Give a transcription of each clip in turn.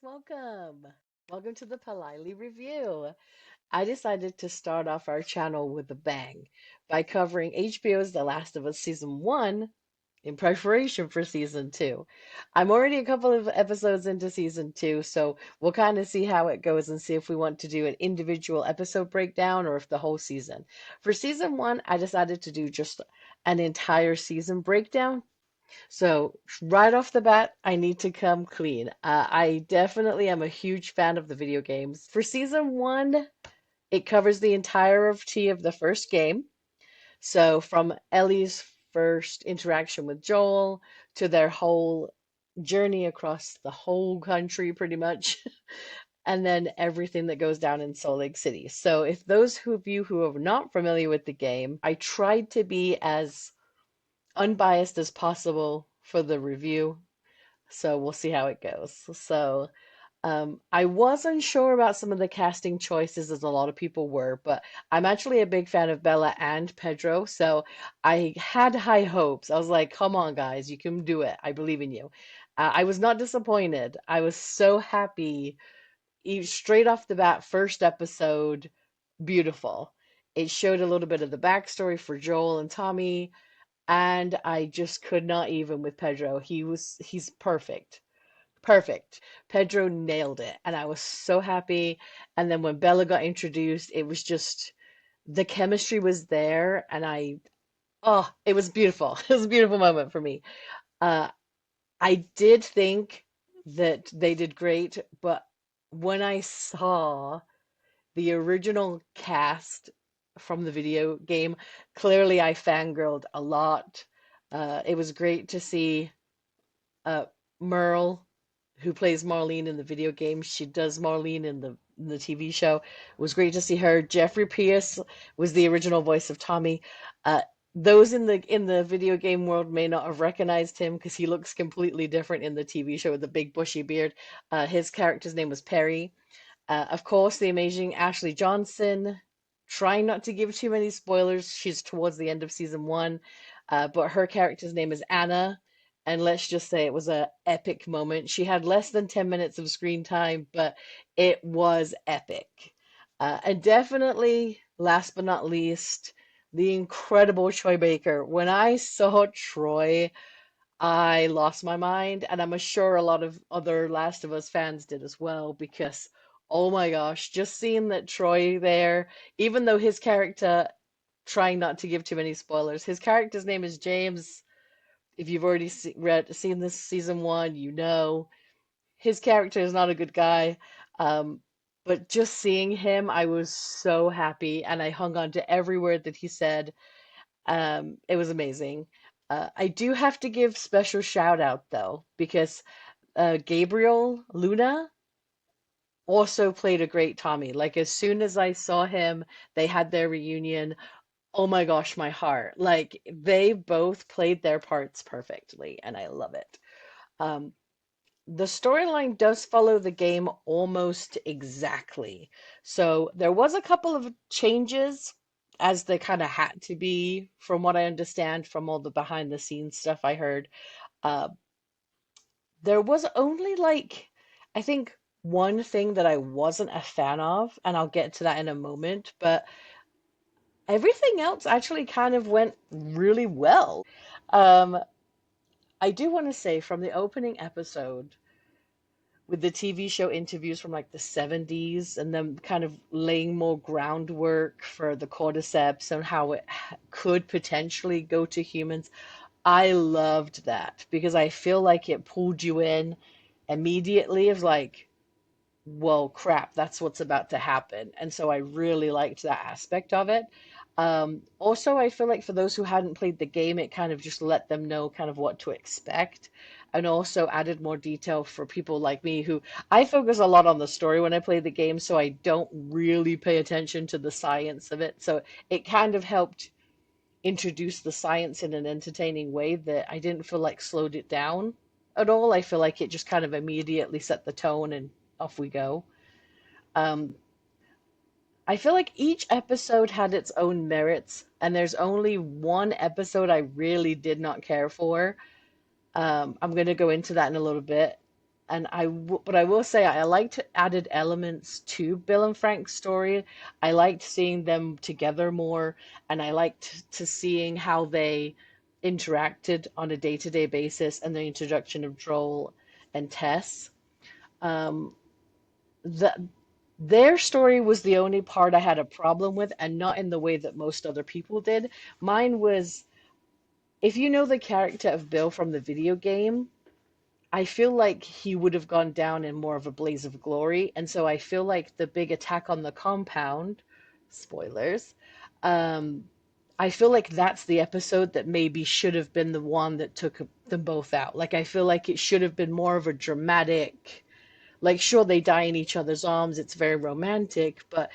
welcome. Welcome to the Palili Review. I decided to start off our channel with a bang by covering HBO's The Last of Us Season 1 in preparation for Season 2. I'm already a couple of episodes into Season 2, so we'll kind of see how it goes and see if we want to do an individual episode breakdown or if the whole season. For Season 1, I decided to do just an entire season breakdown so, right off the bat, I need to come clean. I definitely am a huge fan of the video games. For season one, it covers the entirety of the first game. So, from Ellie's first interaction with Joel to their whole journey across the whole country, pretty much, and then everything that goes down in Salt Lake City. So, if those of you who are not familiar with the game, I tried to be as unbiased as possible for the review. So we'll see how it goes. So I wasn't sure about some of the casting choices, as a lot of people were, but I'm actually a big fan of Bella and Pedro. So I had high hopes. I was like, come on, guys, you can do it. I believe in you. I was not disappointed. I was so happy. Straight off the bat, first episode, beautiful. It showed a little bit of the backstory for Joel and Tommy, and I just could not even with Pedro. He's perfect. Perfect. Pedro nailed it, and I was so happy. And then when Bella got introduced, it was just the chemistry was there, and it was beautiful. It was a beautiful moment for me. Uh, I did think that they did great, but when I saw the original cast from the video game, clearly I fangirled a lot. It was great to see uh, Merle, who plays Marlene in the video game. She does Marlene in the TV show. It was great to see her. Jeffrey Pierce was the original voice of Tommy. Uh, those in the video game world may not have recognized him because he looks completely different in the TV show with the big bushy beard. His character's name was Perry. Of course, the amazing Ashley Johnson. Trying not to give too many spoilers. She's towards the end of season one, but her character's name is Anna, and let's just say it was a epic moment. She had less than 10 minutes of screen time, but it was epic. And definitely, last but not least, the incredible Troy Baker. When I saw Troy, I lost my mind, and I'm sure a lot of other Last of Us fans did as well, because oh my gosh, just seeing that Troy there, even though his character, trying not to give too many spoilers, his character's name is James. If you've already seen this season one, you know his character is not a good guy. Um, but just seeing him, I was so happy, and I hung on to every word that he said. It was amazing. I do have to give special shout out though, because Gabriel Luna also played a great Tommy. Like as soon as I saw him, they had their reunion. Oh my gosh, my heart. Like they both played their parts perfectly, and I love it. Um, the storyline does follow the game almost exactly. So there was a couple of changes as they kind of had to be, from what I understand from all the behind the scenes stuff I heard. Uh, there was only like, I think one thing that I wasn't a fan of, and I'll get to that in a moment, but everything else actually kind of went really well. Um, I do want to say from the opening episode, with the TV show interviews from like the 70s and them kind of laying more groundwork for the cordyceps and how it could potentially go to humans. I loved that because I feel like it pulled you in immediately of like, whoa, crap, that's what's about to happen. And so I really liked that aspect of it. Also, I feel like for those who hadn't played the game, it kind of just let them know kind of what to expect, and also added more detail for people like me who I focus a lot on the story when I play the game, so I don't really pay attention to the science of it. So it kind of helped introduce the science in an entertaining way that I didn't feel like slowed it down at all. I feel like it just kind of immediately set the tone and off we go. Um, I feel like each episode had its own merits, and there's only one episode I really did not care for. I'm going to go into that in a little bit. But I will say I liked added elements to Bill and Frank's story. I liked seeing them together more, and I liked to seeing how they interacted on a day-to-day basis, and the introduction of Joel and Tess. Um, the Their story was the only part I had a problem with, and not in the way that most other people did. Mine was, if you know the character of Bill from the video game, I feel like he would have gone down in more of a blaze of glory. And so I feel like the big attack on the compound, spoilers, um, I feel like that's the episode that maybe should have been the one that took them both out. Like, I feel like it should have been more of a dramatic, like, sure, they die in each other's arms. It's very romantic, but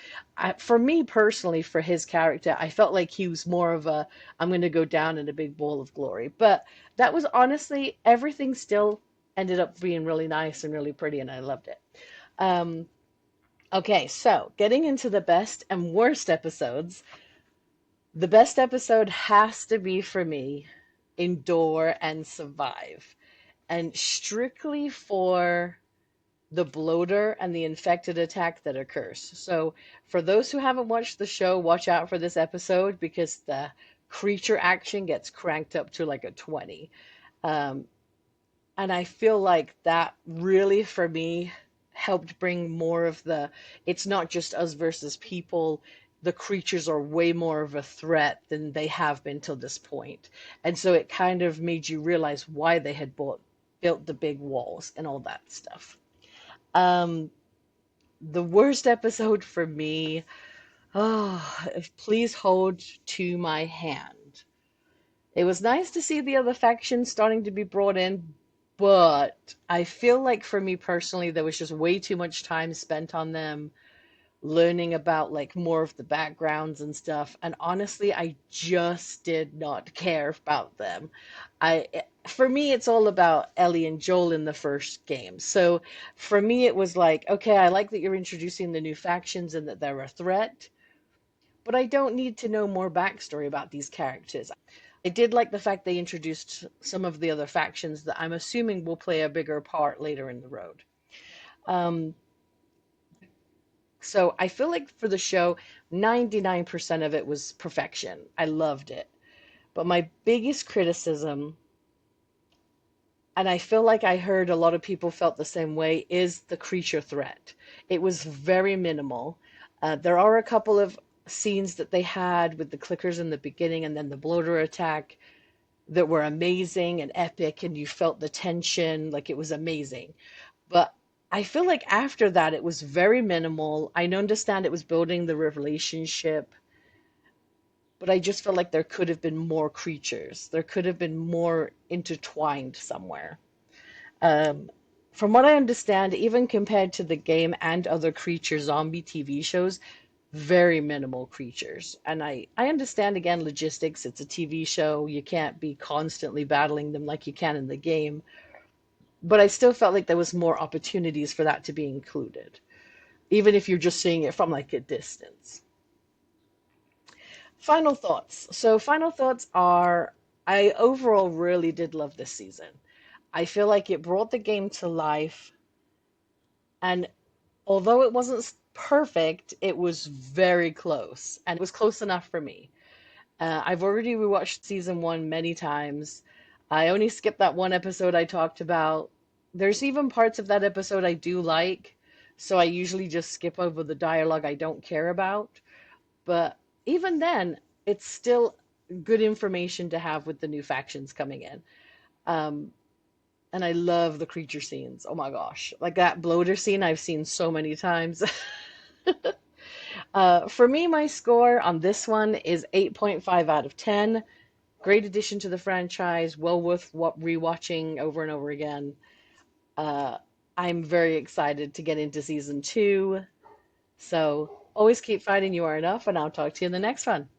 for me personally, for his character, I felt like he was more of a, I'm going to go down in a big ball of glory. But that was honestly, everything still ended up being really nice and really pretty, and I loved it. Um, okay, so getting into the best and worst episodes, the best episode has to be for me Endure and Survive. And strictly for the bloater and the infected attack that occurs. So, for those who haven't watched the show, watch out for this episode because the creature action gets cranked up to like a 20. Um, and I feel like that really, for me, helped bring more of the, it's not just us versus people. The creatures are way more of a threat than they have been till this point. And so it kind of made you realize why they had built the big walls and all that stuff. Um, the worst episode for me, oh, please hold to my hand. It was nice to see the other factions starting to be brought in, but I feel like for me personally, there was just way too much time spent on them learning about like more of the backgrounds and stuff. And honestly, I just did not care about them. I For me, it's all about Ellie and Joel in the first game. So for me, it was like, okay, I like that you're introducing the new factions and that they're a threat, but I don't need to know more backstory about these characters. I did like the fact they introduced some of the other factions that I'm assuming will play a bigger part later in the road. Um, So I feel like for the show, 99% of it was perfection. I loved it. But my biggest criticism, and I feel like I heard a lot of people felt the same way, is the creature threat. It was very minimal. There are a couple of scenes that they had with the clickers in the beginning and then the bloater attack that were amazing and epic, and you felt the tension, like it was amazing. But I feel like after that, it was very minimal. I understand it was building the relationship, but I just felt like there could have been more creatures. There could have been more intertwined somewhere. Um, from what I understand, even compared to the game and other creature zombie TV shows, very minimal creatures. And I understand again logistics, it's a TV show, you can't be constantly battling them like you can in the game, but I still felt like there was more opportunities for that to be included, even if you're just seeing it from like a distance. Final thoughts. So, final thoughts are I overall really did love this season. I feel like it brought the game to life, and although it wasn't perfect, it was very close, and it was close enough for me. I've already rewatched season one many times. I only skipped that one episode I talked about. There's even parts of that episode I do like, so I usually just skip over the dialogue I don't care about. But even then, it's still good information to have with the new factions coming in. Um, and I love the creature scenes. Oh my gosh. Like that bloater scene I've seen so many times. For me, my score on this one is 8.5 out of 10. Great addition to the franchise, well worth rewatching over and over again. Uh, I'm very excited to get into season two. So always keep fighting, you are enough, and I'll talk to you in the next one.